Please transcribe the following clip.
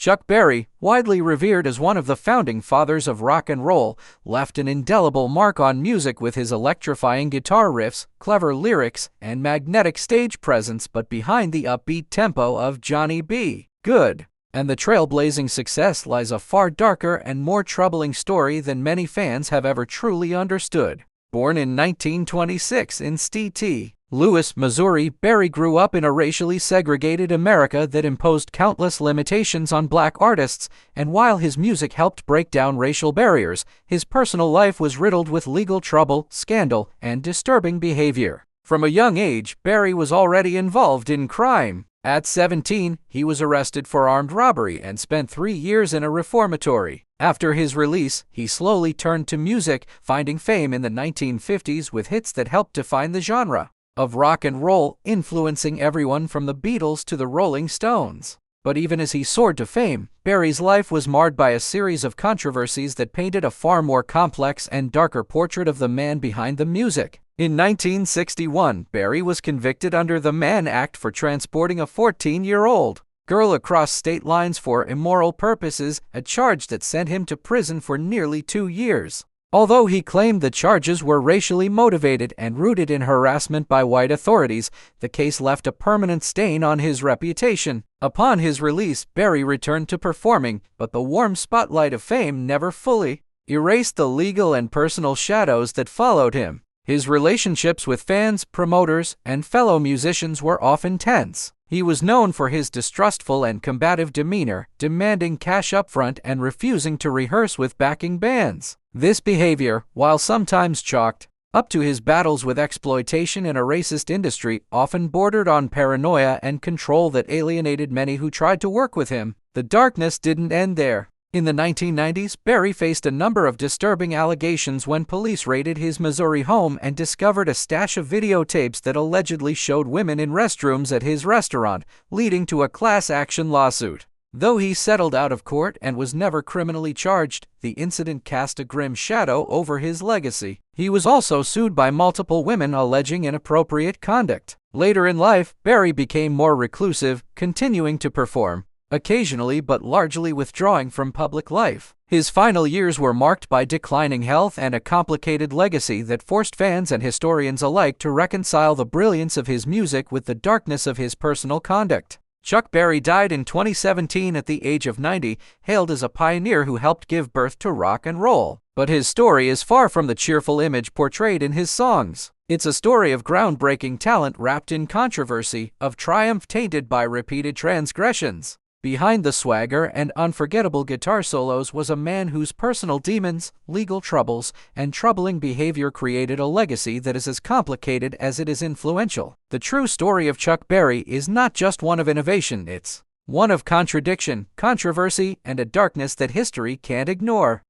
Chuck Berry, widely revered as one of the founding fathers of rock and roll, left an indelible mark on music with his electrifying guitar riffs, clever lyrics, and magnetic stage presence, but behind the upbeat tempo of Johnny B. Good and the trailblazing success lies a far darker and more troubling story than many fans have ever truly understood. Born in 1926 in St. Louis, Missouri, Berry grew up in a racially segregated America that imposed countless limitations on black artists, and while his music helped break down racial barriers, his personal life was riddled with legal trouble, scandal, and disturbing behavior. From a young age, Berry was already involved in crime. At 17, he was arrested for armed robbery and spent 3 years in a reformatory. After his release, he slowly turned to music, finding fame in the 1950s with hits that helped define the genre of rock and roll, influencing everyone from the Beatles to the Rolling Stones. But even as he soared to fame, Berry's life was marred by a series of controversies that painted a far more complex and darker portrait of the man behind the music. In 1961, Berry was convicted under the Mann Act for transporting a 14-year-old girl across state lines for immoral purposes, a charge that sent him to prison for nearly 2 years. Although he claimed the charges were racially motivated and rooted in harassment by white authorities, the case left a permanent stain on his reputation. Upon his release, Berry returned to performing, but the warm spotlight of fame never fully erased the legal and personal shadows that followed him. His relationships with fans, promoters, and fellow musicians were often tense. He was known for his distrustful and combative demeanor, demanding cash upfront and refusing to rehearse with backing bands. This behavior, while sometimes chalked up to his battles with exploitation in a racist industry, often bordered on paranoia and control that alienated many who tried to work with him. The darkness didn't end there. In the 1990s, Berry faced a number of disturbing allegations when police raided his Missouri home and discovered a stash of videotapes that allegedly showed women in restrooms at his restaurant, leading to a class action lawsuit. Though he settled out of court and was never criminally charged, the incident cast a grim shadow over his legacy. He was also sued by multiple women alleging inappropriate conduct. Later in life, Berry became more reclusive, continuing to perform occasionally but largely withdrawing from public life. His final years were marked by declining health and a complicated legacy that forced fans and historians alike to reconcile the brilliance of his music with the darkness of his personal conduct. Chuck Berry died in 2017 at the age of 90, hailed as a pioneer who helped give birth to rock and roll. But his story is far from the cheerful image portrayed in his songs. It's a story of groundbreaking talent wrapped in controversy, of triumph tainted by repeated transgressions. Behind the swagger and unforgettable guitar solos was a man whose personal demons, legal troubles, and troubling behavior created a legacy that is as complicated as it is influential. The true story of Chuck Berry is not just one of innovation, it's one of contradiction, controversy, and a darkness that history can't ignore.